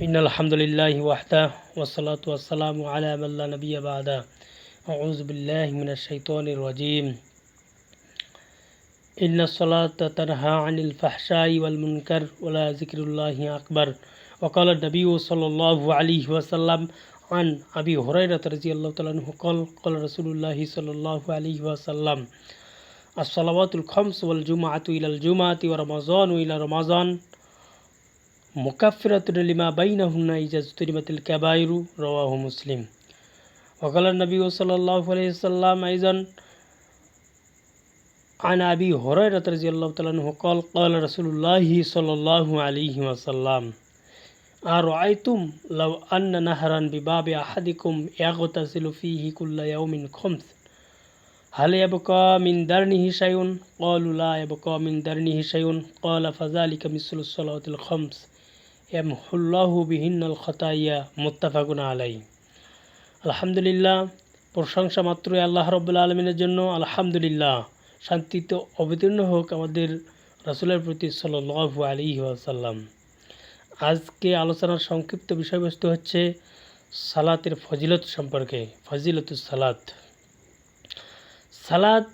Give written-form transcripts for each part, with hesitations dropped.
ইন্নাল হামদুলিল্লাহি ওয়াহদাহু ওয়াসসালাতু ওয়াসসালামু আলা মান লা নাবিয়্যা বা'দা আউযু বিল্লাহি মিনাশ শাইতানির রাজীম ইন্নাস সালাতা তানহা আনিল ফাহশাই ওয়াল মুনকার ওয়া লা যিকরুল্লাহি আকবার ওয়া ক্বালা নবিয়্যু সাল্লাল্লাহু আলাইহি ওয়াসাল্লাম আন আবি হুরায়রা রাদিয়াল্লাহু তাআলা আনহু ক্বালা রাসূলুল্লাহি সাল্লাল্লাহু আলাইহি ওয়াসাল্লাম as-salawatul khams wal jumu'atu ilal jumu'ati wa ramazanu ila ramazan মুকাফিরাতুন লিমা বাইনাহুন্না ইজাজতুনিবাতিল কাবাইরু রাওয়াহু মুসলিম ওয়া ক্বালা নবী সাল্লাল্লাহু আলাইহি ওয়াসাল্লাম আইজান আন আবি হুরায়রা রাদিয়াল্লাহু তাআলা আনহু ক্বালা রাসূলুল্লাহি সাল্লাল্লাহু আলাইহি ওয়াসাল্লাম আরাআইতুম লাউ আন্না নাহরান বিবাবি আহাদিকুম ইয়াগতাসিলু ফীহি কুল্লা ইয়াউমিন খামস হাল ইয়াবকা মিন দারনিহি শাইউন ক্বালু লা ইয়াবকা মিন দারনিহি শাইউন ক্বালা ফাযালিকা মিসলুস সালাওয়াতিল খামস ইয়ামহুল্লাহু বিহিন্নাল খাতায়া মুত্তাফাকুন আলাইহি। আলহামদুলিল্লাহ, প্রশংসা মাত্রই আল্লাহ রাব্বুল আলামিনের জন্য। আলহামদুলিল্লাহ, শান্তিতে অবতীর্ণ হোক আমাদের রাসূলের প্রতি সাল্লাল্লাহু আলাইহি ওয়াসাল্লাম। আজকে আলোচনার সংক্ষিপ্ত বিষয়বস্তু হচ্ছে সালাতের ফজিলত সম্পর্কে। ফজিলতুস সালাত, সালাত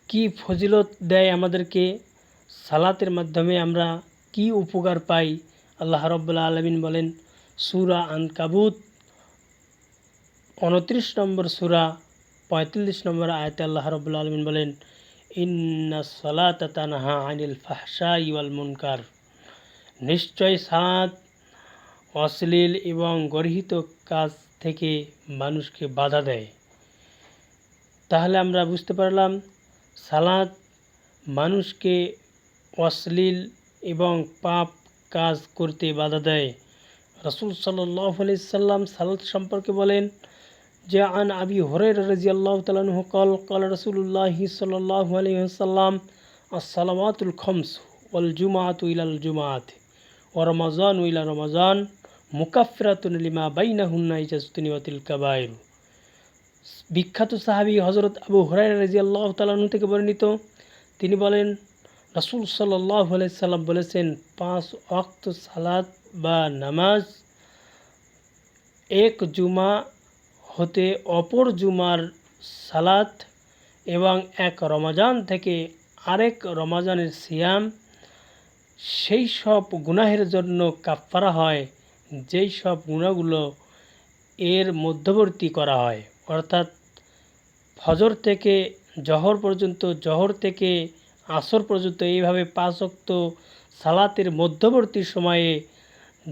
কি ফজিলত দেয় আমাদেরকে, সালাতের মাধ্যমে আমরা কি উপকার পাই। আল্লাহ রাব্বুল আলামিন বলেন সূরা আনকাবুত 29 নম্বর সূরা 45 নম্বর আয়াতে আল্লাহ রাব্বুল আলামিন বলেন ইন্নাস সালাতা তানহা আনিল ফাহশাই ওয়াল মুনকার, নিশ্চয় সালাত অশ্লীল এবং গর্হিত কাজ থেকে মানুষকে বাধা দেয়। তাহলে আমরা বুঝতে পারলাম সালাত মানুষকে অশ্লীল এবং পাপ কাজ করতে বাধা দেয়। রাসূল সাল্লাল্লাহু আলাইহি ওয়াসাল্লাম সালাত সম্পর্কে বলেন যে আন আবি হুরায়রা রাদিয়াল্লাহু তাআলা আনহু ক্বালা রাসূলুল্লাহি সাল্লাল্লাহু আলাইহি ওয়াসাল্লাম as-salawatul khams wal jumu'atu ilal jumu'ati wa ramazanu ila ramazan মুকাফিরাতুন লিমা বাইনাহুন্না ইজাজতুনিবাতিল কাবাইর। বিখ্যাত সাহাবী হযরত আবু হুরায়রা রাদিয়াল্লাহু তাআলা আনহু থেকে বর্ণিত, তিনি বলেন রাসূল সাল্লাল্লাহু আলাইহি সাল্লাম বলেছেন 5 ওয়াক্ত সালাত বা নামাজ এক জুমা হতে অপর জুমার সালাত এবং এক রমজান থেকে আরেক রমজানের সিয়াম সেই সব গুনাহের জন্য কাফফারা হয় যেই সব গুনাহগুলো এর মধ্যবর্তী করা হয়, অর্থাৎ ফজর থেকে জহর পর্যন্ত, জহর থেকে আসর পর্যন্ত, এইভাবে 5 ওয়াক্ত সালাতের মধ্যবর্তী সময়ে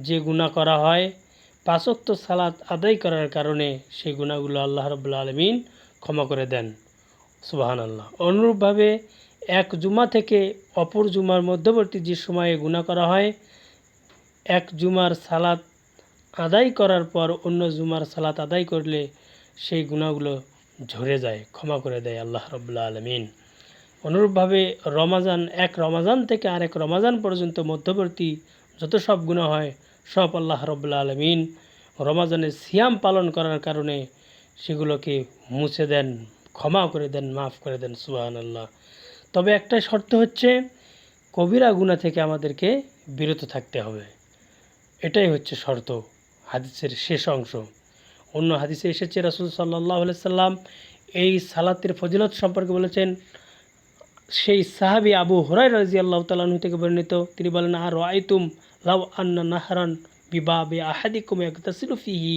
যে গুনাহ করা হয় 5 ওয়াক্ত সালাত আদায় করার কারণে সেই গুনাহগুলো আল্লাহ রাব্বুল আলামিন ক্ষমা করে দেন। সুবহানাল্লাহ। অনুরূপভাবে এক জুমা থেকে অপর জুমার মধ্যবর্তী যে সময়ে গুনাহ করা হয়, এক জুমার সালাত আদায় করার পর অন্য জুমার সালাত আদায় করলে সেই গুনাহগুলো ঝরে যায়, ক্ষমা করে দেয় আল্লাহ রাব্বুল আলামিন। অনুরূপভাবে এক রমজান থেকে আরেক রমজান পর্যন্ত মধ্যবর্তী যত সব গুনাহ হয় সব আল্লাহ রাব্বুল আলামিন রমজানের সিয়াম পালন করার কারণে সেগুলোকে মুছে দেন, ক্ষমা করে দেন, মাফ করে দেন। সুবহানাল্লাহ। তবে একটা শর্ত হচ্ছে কবিরা গুনাহ থেকে আমাদেরকে বিরত থাকতে হবে। এটাই হচ্ছে শর্ত, হাদিসের শেষ অংশ। অন্য হাদিসে এসেছে রাসূল সাল্লাল্লাহু আলাইহি সাল্লাম এই সালাতের ফজিলত সম্পর্কে বলেছেন, সেই সাহাবী আবু হুরায়রা রাদিয়াল্লাহু তাআলা আনহু থেকে বর্ণিত, তিনি বলেন আরাআইতুম লাউ আন্না নাহরান বিবাবি আহাদিকুম ইয়াগতাসিলু ফীহি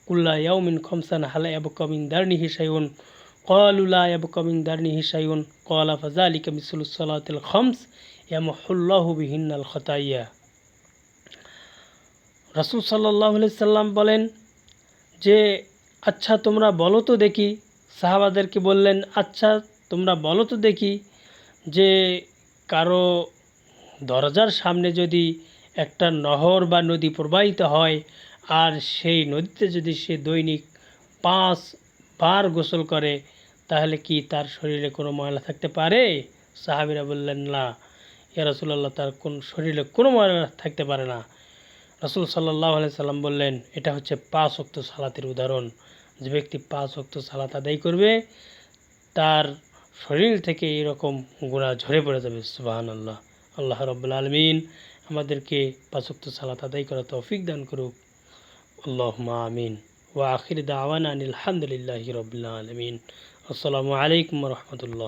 কুল্লা ইয়াউমিন খামসান হাল ইয়াবকা মিন দারনিহি শাইউন ক্বালু লা ইয়াবকা মিন দারনিহি শাইউন ক্বালা ফাযালিকা মিসলুস সালাতিল খামস ইয়ামহুল্লাহু বিহিন্নাল খাতায়া। রাসূল সাল্লাল্লাহু আলাইহি সাল্লাম বলেন যে আচ্ছা তোমরা বলো তো দেখি, সাহাবাদেরকে বললেন আচ্ছা তোমরা বলো তো দেখি যে কারো দরজার সামনে যদি একটা নহর বা নদী প্রবাহিত হয় আর সেই নদীতে যদি সে দৈনিক 5 বার গোসল করে তাহলে কি তার শরীরে কোনো ময়লা থাকতে পারে? সাহাবীরা বললেন না ইয়া রাসূলুল্লাহ, তার কোন শরীরে কোনো ময়লা থাকতে পারে না। রাসূল সাল্লাল্লাহু আলাইহি সাল্লাম বললেন এটা হচ্ছে 5 ওয়াক্ত সালাতের উদাহরণ। যে ব্যক্তি 5 ওয়াক্ত সালাত আদায় করবে তার শরীর থেকে এরকম গুনাহ ঝরে পড়ে যাবে। সুবহানাল্লাহ। আল্লাহ রাব্বুল আলামিন আমাদেরকে ৫ ওয়াক্ত সালাত আদায় করার তৌফিক দান করুক। আল্লাহুম্মা আমিন। ওয়া আখির দাওয়ানা আনিল হামদুলিল্লাহি রাব্বিল আলামিন। আসসালামু আলাইকুম ওয়া রাহমাতুল্লাহ।